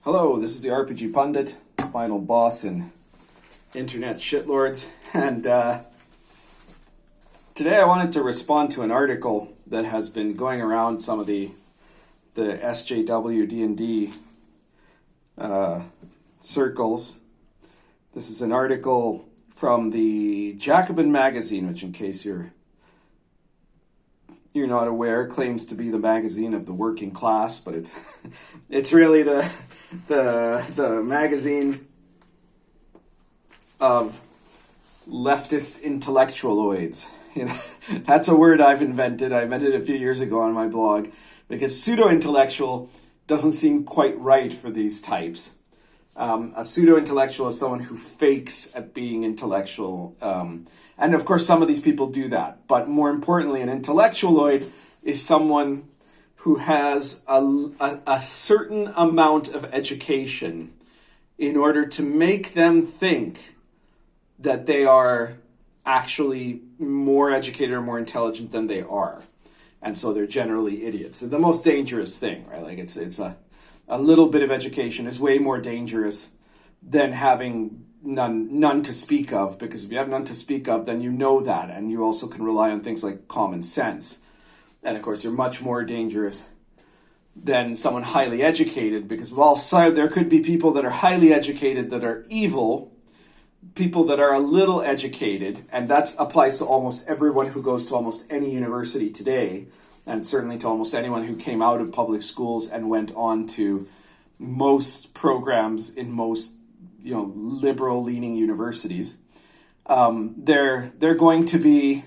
Hello, this is the RPG Pundit, final boss in internet shitlords, and today I wanted to respond to an article that has been going around some of the SJW D&D circles. This is an article from the Jacobin magazine, which, in case you're not aware, claims to be the magazine of the working class, but it's really the magazine of leftist intellectualoids. That's a word I've invented. I invented it a few years ago on my blog because pseudo-intellectual doesn't seem quite right for these types. A pseudo-intellectual is someone who fakes at being intellectual. And of course, some of these people do that. But more importantly, an intellectualoid is someone who has a certain amount of education in order to make them think that they are actually more educated or more intelligent than they are. And so they're generally idiots. So the most dangerous thing, right? Like it's a little bit of education is way more dangerous than having none to speak of, because if you have none to speak of, then you know that, and you also can rely on things like common sense. And of course, you're much more dangerous than someone highly educated, because there could be people that are highly educated that are evil, people that are a little educated, and that applies to almost everyone who goes to almost any university today, and certainly to almost anyone who came out of public schools and went on to most programs in most liberal-leaning universities. They're going to be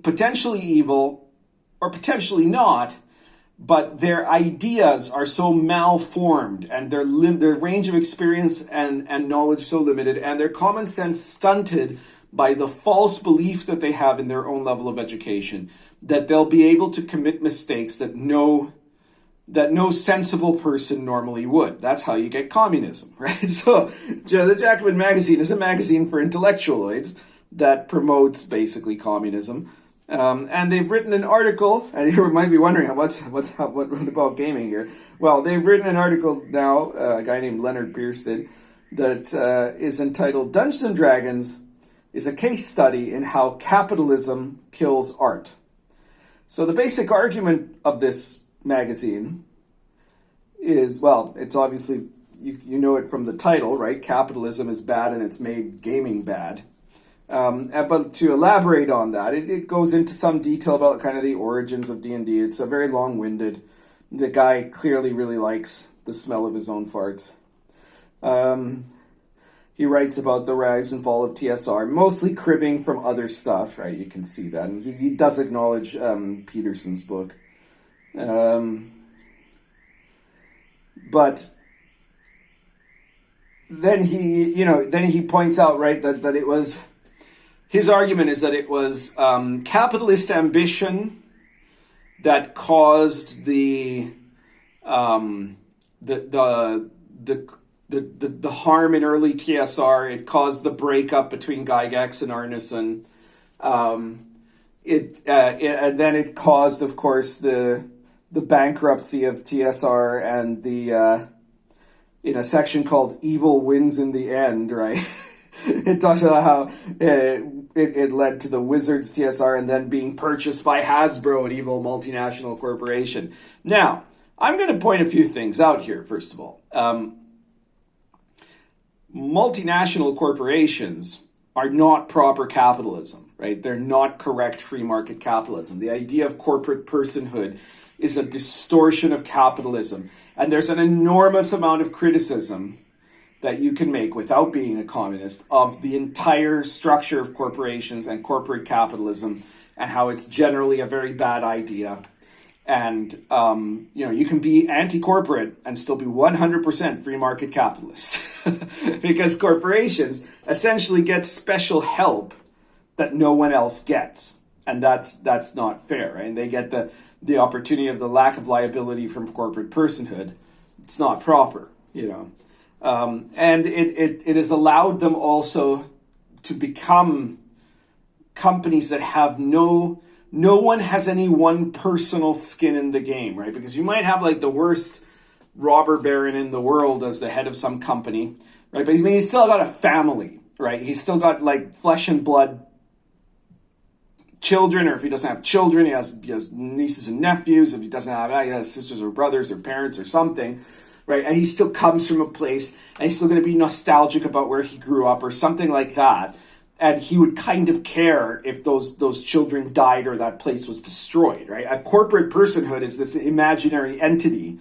potentially evil or potentially not, but their ideas are so malformed and their range of experience and knowledge so limited, and their common sense stunted by the false belief that they have in their own level of education, that they'll be able to commit mistakes that no sensible person normally would. That's how you get communism, right? So the Jacobin magazine is a magazine for intellectualoids that promotes basically communism. And they've written an article, and you might be wondering what about gaming here? Well, they've written an article now, a guy named Leonard Pierce did, that is entitled "Dungeons and Dragons is a case study in how capitalism kills art." So the basic argument of this magazine is, well, it's obviously, you know it from the title, right? Capitalism is bad and it's made gaming bad. But to elaborate on that, it goes into some detail about kind of the origins of D&D. It's a very long-winded. The guy clearly really likes the smell of his own farts. He writes about the rise and fall of TSR, mostly cribbing from other stuff, right? You can see that. And he does acknowledge Peterson's book. But then he points out, right, that it was, his argument is that it was capitalist ambition that caused the harm in early TSR. It caused the breakup between Gygax and Arneson. And then it caused, of course, the bankruptcy of TSR and the in a section called "Evil Wins in the End," right? It talks about how it led to the Wizards TSR and then being purchased by Hasbro, an evil multinational corporation. Now, I'm going to point a few things out here, first of all. Multinational corporations are not proper capitalism, right? They're not correct free market capitalism. The idea of corporate personhood is a distortion of capitalism. And there's an enormous amount of criticism that you can make without being a communist of the entire structure of corporations and corporate capitalism and how it's generally a very bad idea. And, you can be anti-corporate and still be 100% free market capitalist because corporations essentially get special help that no one else gets. And that's not fair, right? And they get the opportunity of the lack of liability from corporate personhood. It's not proper, and it has allowed them also to become companies that have no one has any one personal skin in the game, right? Because you might have like the worst robber baron in the world as the head of some company, right? But he's still got a family, right? He's still got like flesh and blood children, or if he doesn't have children, he has nieces and nephews. If he doesn't have, he has sisters or brothers or parents or something, right? And he still comes from a place, and he's still going to be nostalgic about where he grew up or something like that. And he would kind of care if those children died or that place was destroyed, right? A corporate personhood is this imaginary entity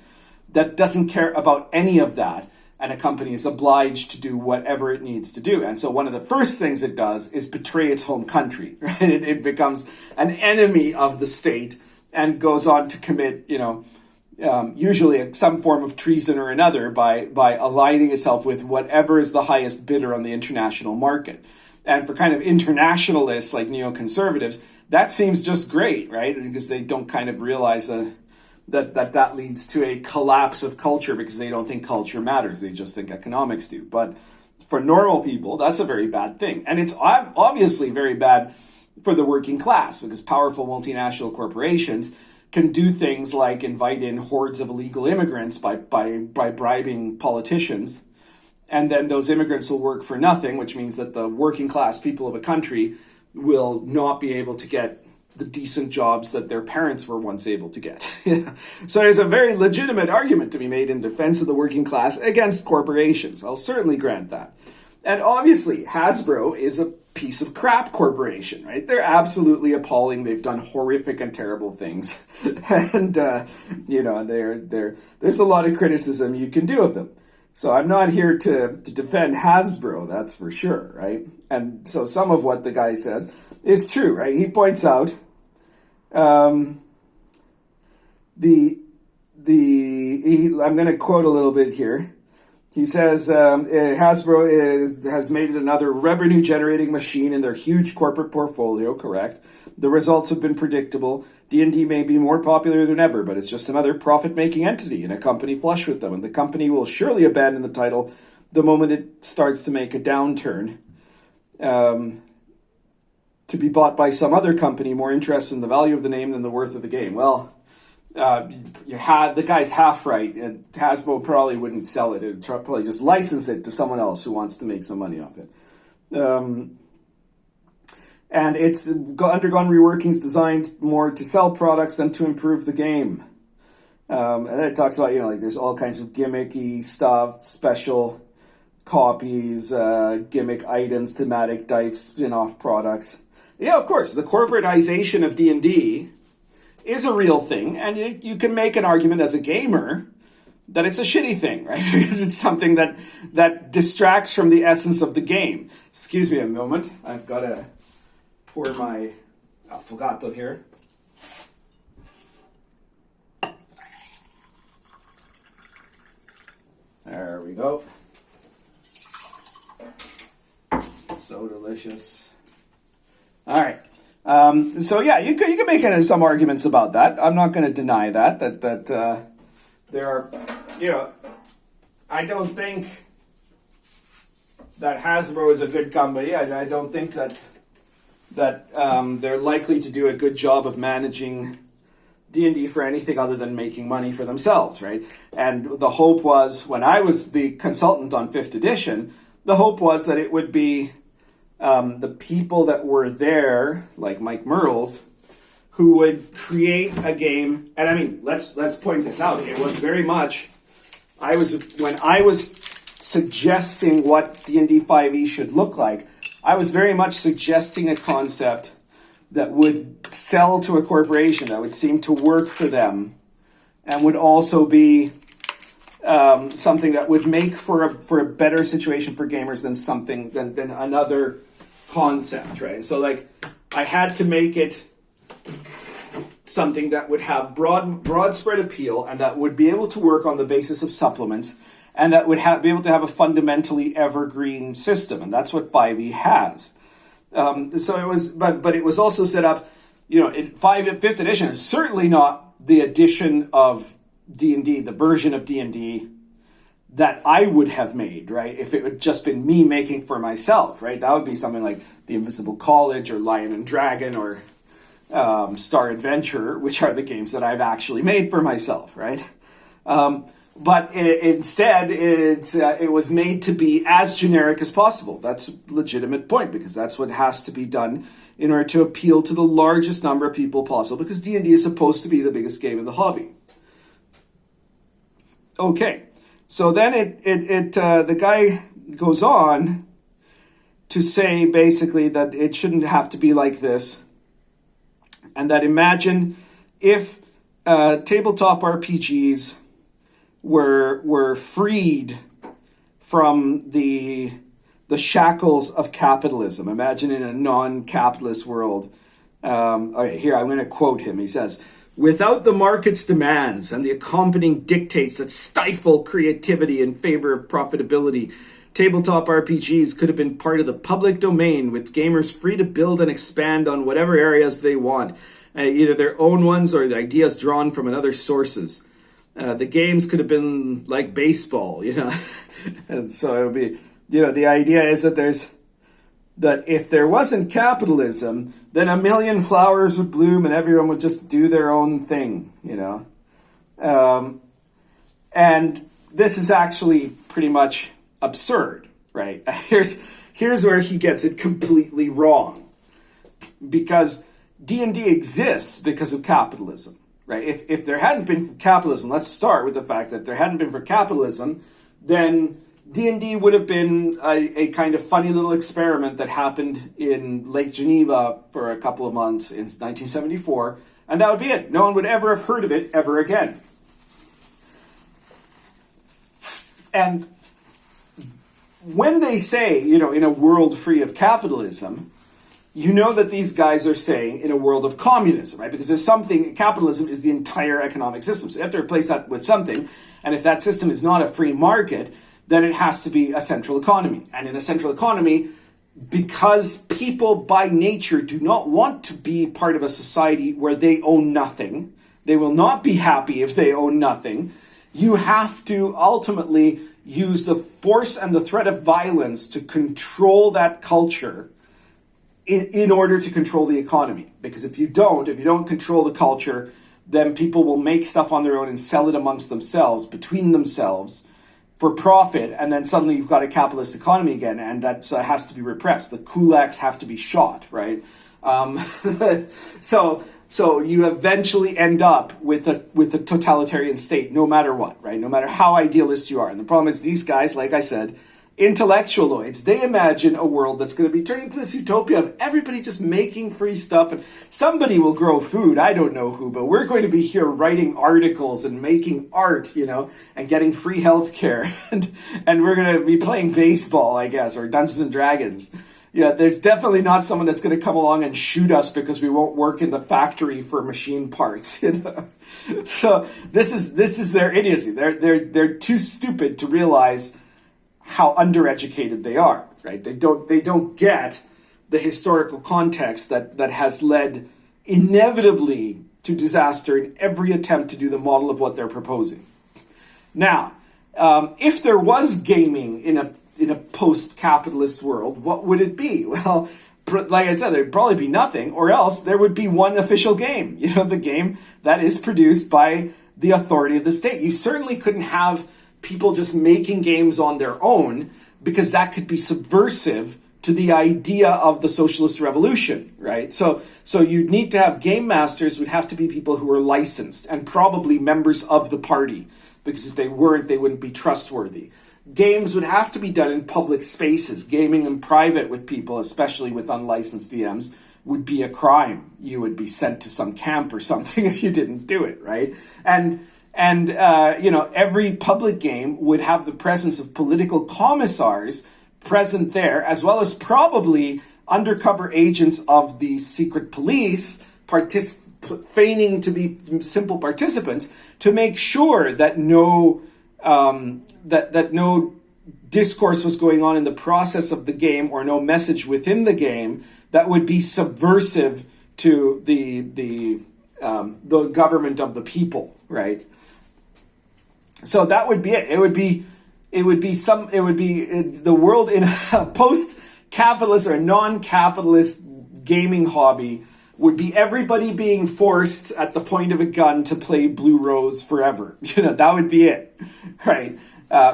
that doesn't care about any of that. And a company is obliged to do whatever it needs to do. And so one of the first things it does is betray its home country, right? It becomes an enemy of the state and goes on to commit, usually some form of treason or another by aligning itself with whatever is the highest bidder on the international market. And for kind of internationalists like neoconservatives, that seems just great, right? Because they don't kind of realize that leads to a collapse of culture because they don't think culture matters. They just think economics do. But for normal people, that's a very bad thing. And it's obviously very bad for the working class because powerful multinational corporations can do things like invite in hordes of illegal immigrants by bribing politicians. And then those immigrants will work for nothing, which means that the working class people of a country will not be able to get the decent jobs that their parents were once able to get. So there's a very legitimate argument to be made in defense of the working class against corporations. I'll certainly grant that. And obviously, Hasbro is a piece of crap corporation, right? They're absolutely appalling. They've done horrific and terrible things. And, there's a lot of criticism you can do of them. So I'm not here to defend Hasbro, that's for sure, right? And so some of what the guy says is true, right? He points out I'm going to quote a little bit here. He says, Hasbro has made it another revenue-generating machine in their huge corporate portfolio, correct? The results have been predictable. D&D may be more popular than ever, but it's just another profit-making entity in a company flush with them, and the company will surely abandon the title the moment it starts to make a downturn. To be bought by some other company more interested in the value of the name than the worth of the game. Well, the guy's half right. And Hasbro probably wouldn't sell it. It'd probably just license it to someone else who wants to make some money off it. And it's undergone reworkings designed more to sell products than to improve the game. And then it talks about, there's all kinds of gimmicky stuff, special copies, gimmick items, thematic dice, spin-off products. Yeah, of course, the corporatization of D&D is a real thing, and you can make an argument as a gamer that it's a shitty thing, right? Because it's something that distracts from the essence of the game. Excuse me a moment. I've got to pour my affogato here. There we go. So delicious. All right. So yeah, you can make some arguments about that. I'm not going to deny that there are, I don't think that Hasbro is a good company. I don't think that they're likely to do a good job of managing D&D for anything other than making money for themselves, right? And the hope was, when I was the consultant on 5th edition, the hope was that it would be the people that were there, like Mike Merles, who would create a game. And I mean, let's point this out. It was very much, when I was suggesting what D&D 5e should look like, I was very much suggesting a concept that would sell to a corporation, that would seem to work for them, and would also be something that would make for a better situation for gamers than another concept, right? So I had to make it something that would have broad spread appeal, and that would be able to work on the basis of supplements, and that would be able to have a fundamentally evergreen system, and that's what 5e has. So it was, but it was also set up, 5th edition is certainly not the edition of D&D, the version of D&D that I would have made, right? If it had just been me making for myself, right? That would be something like The Invisible College or Lion and Dragon or Star Adventure, which are the games that I've actually made for myself, right? But instead, it was made to be as generic as possible. That's a legitimate point, because that's what has to be done in order to appeal to the largest number of people possible, because D&D is supposed to be the biggest game in the hobby. Okay, so then the guy goes on to say basically that it shouldn't have to be like this, and that imagine if tabletop RPGs were freed from the shackles of capitalism. Imagine in a non-capitalist world. Okay, here I'm going to quote him. He says, "Without the market's demands and the accompanying dictates that stifle creativity in favor of profitability, tabletop RPGs could have been part of the public domain, with gamers free to build and expand on whatever areas they want, either their own ones or the ideas drawn from other sources. The games could have been like baseball, and so it would be, the idea is that if there wasn't capitalism, then a million flowers would bloom and everyone would just do their own thing, and this is actually pretty much absurd, right? Here's where he gets it completely wrong, because D&D exists because of capitalism. Right? If there hadn't been for capitalism, let's start with the fact that there hadn't been for capitalism, then D&D would have been a kind of funny little experiment that happened in Lake Geneva for a couple of months in 1974, and that would be it. No one would ever have heard of it ever again. And when they say, in a world free of capitalism, that these guys are saying in a world of communism, right? Because capitalism is the entire economic system. So you have to replace that with something. And if that system is not a free market, then it has to be a central economy. And in a central economy, because people by nature do not want to be part of a society where they own nothing, they will not be happy if they own nothing, you have to ultimately use the force and the threat of violence to control that culture in order to control the economy. Because if you don't control the culture, then people will make stuff on their own and sell it amongst themselves, between themselves, for profit, and then suddenly you've got a capitalist economy again, and that has to be repressed. The kulaks have to be shot, right? So you eventually end up with a totalitarian state, no matter what, right? No matter how idealist you are. And the problem is these guys, like I said, intellectualoids, they imagine a world that's going to be turning into this utopia of everybody just making free stuff, and somebody will grow food, I don't know who, but we're going to be here writing articles and making art, and getting free healthcare, and we're going to be playing baseball, I guess, or Dungeons and Dragons. Yeah, there's definitely not someone that's going to come along and shoot us because we won't work in the factory for machine parts. So this is their idiocy. They're too stupid to realize how undereducated they are, right? They don't get the historical context that has led inevitably to disaster in every attempt to do the model of what they're proposing. Now, if there was gaming in a post-capitalist world, what would it be? Well, like I said, there'd probably be nothing, or else there would be one official game, the game that is produced by the authority of the state. You certainly couldn't have people just making games on their own, because that could be subversive to the idea of the socialist revolution, right? So you'd need to have game masters, would have to be people who are licensed and probably members of the party, because if they weren't, they wouldn't be trustworthy. Games would have to be done in public spaces. Gaming in private with people, especially with unlicensed DMs, would be a crime. You would be sent to some camp or something if you didn't do it, right? And every public game would have the presence of political commissars present there, as well as probably undercover agents of the secret police feigning to be simple participants, to make sure that no discourse was going on in the process of the game, or no message within the game that would be subversive to the government of the people, right? So that would be it. It would be the world in a post-capitalist or non-capitalist gaming hobby would be everybody being forced at the point of a gun to play Blue Rose forever. That would be it, right?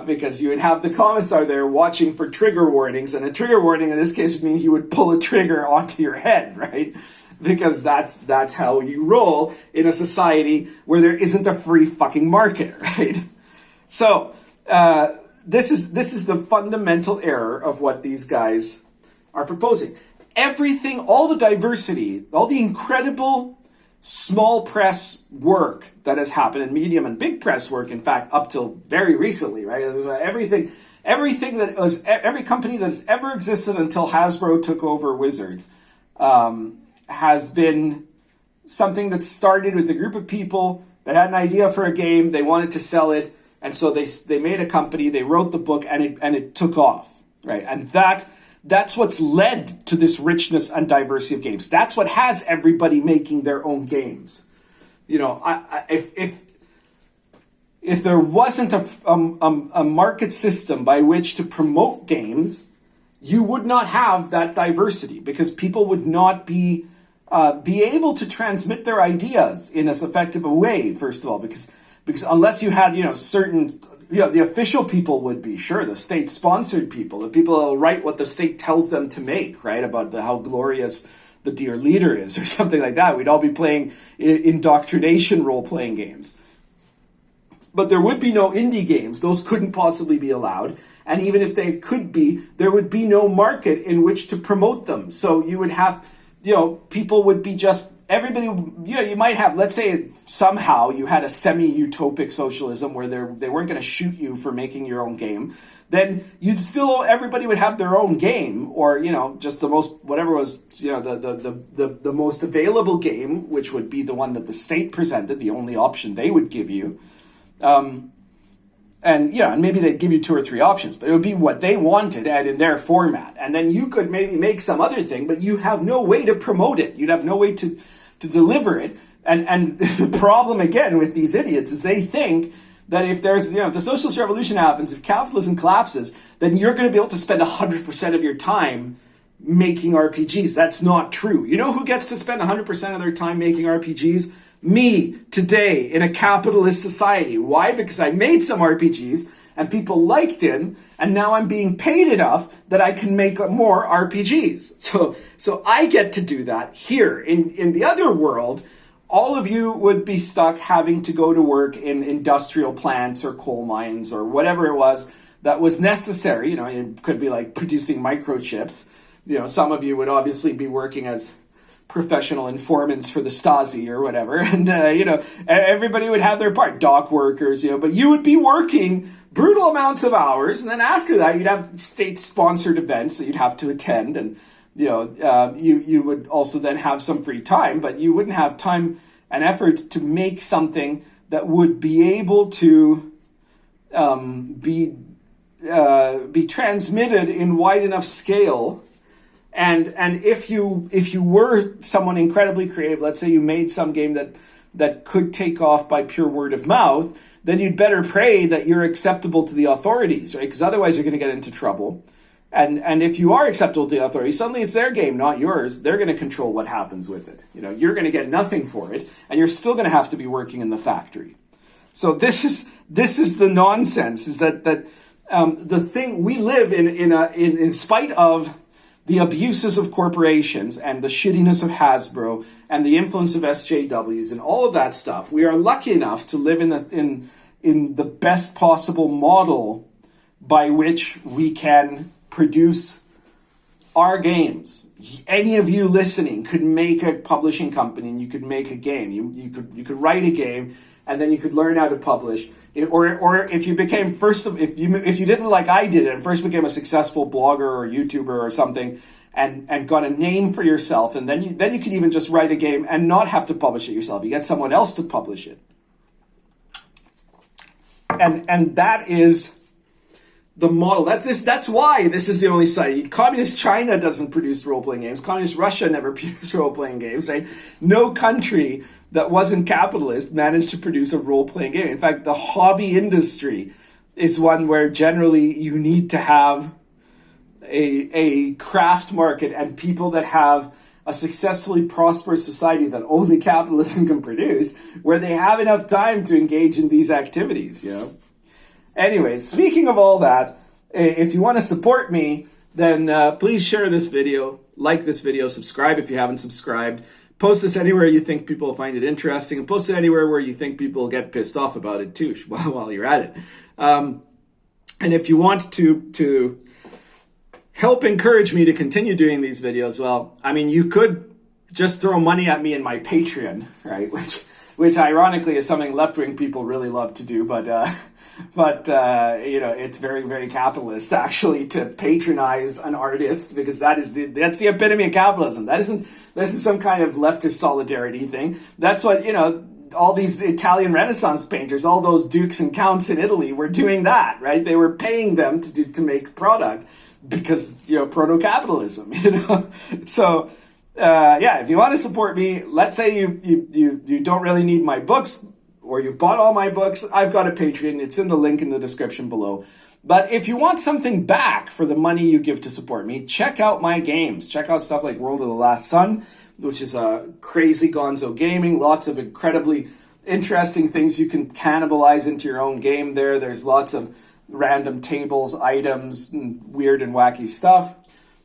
Because you would have the commissar there watching for trigger warnings, and a trigger warning in this case would mean he would pull a trigger onto your head, right? Because that's how you roll in a society where there isn't a free fucking market, right? So this is the fundamental error of what these guys are proposing. Everything, all the diversity, all the incredible small press work that has happened, and medium and big press work, in fact, up till very recently, right? Everything that was, every company that has ever existed until Hasbro took over Wizards has been something that started with a group of people that had an idea for a game, they wanted to sell it, and so they made a company, they wrote the book, and it took off, right? And that's what's led to this richness and diversity of games. That's what has everybody making their own games. If there wasn't a market system by which to promote games, you would not have that diversity, because people would not be able to transmit their ideas in as effective a way. First of all, because unless you had certain. The official people would be, sure, the state-sponsored people, the people that will write what the state tells them to make, right, about how glorious the dear leader is, or something like that. We'd all be playing indoctrination role-playing games. But there would be no indie games. Those couldn't possibly be allowed. And even if they could be, there would be no market in which to promote them. So you would have, people would be just... Everybody, you might have, let's say somehow you had a semi-utopic socialism where they weren't going to shoot you for making your own game. Then everybody would have their own game, or, just the most, whatever was, the most available game, which would be the one that the state presented, the only option they would give you. And maybe they'd give you 2 or 3 options, but it would be what they wanted and in their format. And then you could maybe make some other thing, but you have no way to promote it. You'd have no way to deliver it. And the problem, again, with these idiots is they think that if there's, if the socialist revolution happens, if capitalism collapses, then you're going to be able to spend 100% of your time making RPGs. That's not true. You know who gets to spend 100% of their time making RPGs? Me, today, in a capitalist society. Why? Because I made some RPGs and people liked it, and now I'm being paid enough that I can make more RPGs. So I get to do that here. In the other world, all of you would be stuck having to go to work in industrial plants or coal mines or whatever it was that was necessary. It could be like producing microchips. Some of you would obviously be working as professional informants for the Stasi or whatever. And, everybody would have their part, dock workers, but you would be working brutal amounts of hours. And then after that, you'd have state-sponsored events that you'd have to attend. And, you would also then have some free time, but you wouldn't have time and effort to make something that would be able to be transmitted in wide enough scale. And if you were someone incredibly creative, let's say you made some game that could take off by pure word of mouth, then you'd better pray that you're acceptable to the authorities, right? Because otherwise you're going to get into trouble. And if you are acceptable to the authorities, suddenly it's their game, not yours. They're going to control what happens with it. You're going to get nothing for it, and you're still going to have to be working in the factory. So this is the nonsense. Is that the thing we live in spite of the abuses of corporations and the shittiness of Hasbro and the influence of SJWs and all of that stuff, we are lucky enough to live in the best possible model by which we can produce our games. Any of you listening could make a publishing company and you could make a game. You could write a game and then you could learn how to publish. Or if you became if you did it like I did and first became a successful blogger or YouTuber or something and got a name for yourself, and then you could even just write a game and not have to publish it yourself. You get someone else to publish it. And that is the model. That's why this is the only site. Communist China doesn't produce role-playing games. Communist Russia never produced role-playing games, right? No country that wasn't capitalist managed to produce a role-playing game. In fact, the hobby industry is one where generally you need to have a craft market and people that have a successfully prosperous society that only capitalism can produce, where they have enough time to engage in these activities, you know? Anyways, speaking of all that, if you want to support me, then please share this video, like this video, subscribe if you haven't subscribed, post this anywhere you think people find it interesting, and post it anywhere where you think people get pissed off about it too, while you're at it. And if you want to help encourage me to continue doing these videos, well, I mean, you could just throw money at me in my Patreon, right? Which ironically is something left-wing people really love to do, but you know, it's very, very capitalist actually to patronize an artist, because that's the epitome of capitalism. This isn't some kind of leftist solidarity thing. That's what, you know, all these Italian Renaissance painters, all those dukes and counts in Italy were doing that, right? They were paying them to make product because, you know, proto-capitalism, you know? So, yeah, if you want to support me, let's say you don't really need my books, or you've bought all my books, I've got a Patreon. It's in the link in the description below. But if you want something back for the money you give to support me, check out my games. Check out stuff like World of the Last Sun, which is a crazy gonzo gaming. Lots of incredibly interesting things you can cannibalize into your own game there. There's lots of random tables, items, and weird and wacky stuff.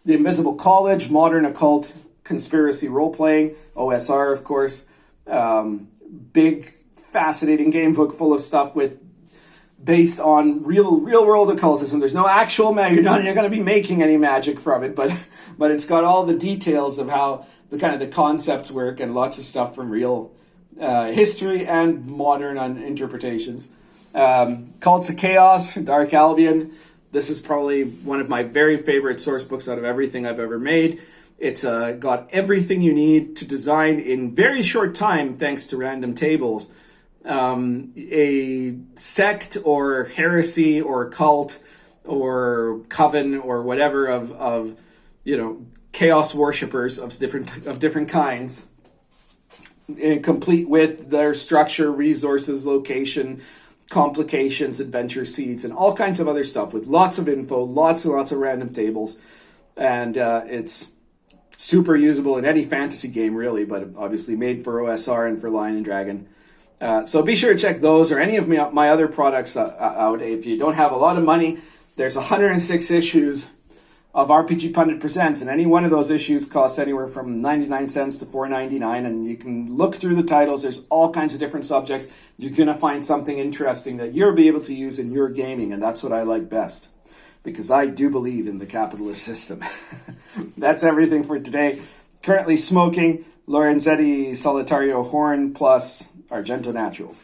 The Invisible College, modern occult conspiracy role-playing, OSR, of course. Big, fascinating game book full of stuff based on real world occultism. There's no actual magic. You're going to be making any magic from it, but it's got all the details of how the concepts work, and lots of stuff from real history and modern interpretations. Cults of Chaos, Dark Albion. This is probably one of my very favorite source books out of everything I've ever made. It's got everything you need to design in very short time, thanks to random tables, a sect or heresy or cult or coven or whatever of you know, chaos worshippers of different kinds, complete with their structure, resources, location, complications, adventure seeds, and all kinds of other stuff with lots of info, lots and lots of random tables, and it's super usable in any fantasy game, really, but obviously made for OSR and for Lion and Dragon. So be sure to check those or any of my other products out. If you don't have a lot of money, there's 106 issues of RPG Pundit Presents, and any one of those issues costs anywhere from 99 cents to $4.99, and you can look through the titles. There's all kinds of different subjects. You're going to find something interesting that you'll be able to use in your gaming, and that's what I like best, because I do believe in the capitalist system. That's everything for today. Currently smoking Lorenzetti Solitario Horn plus Argento Natural.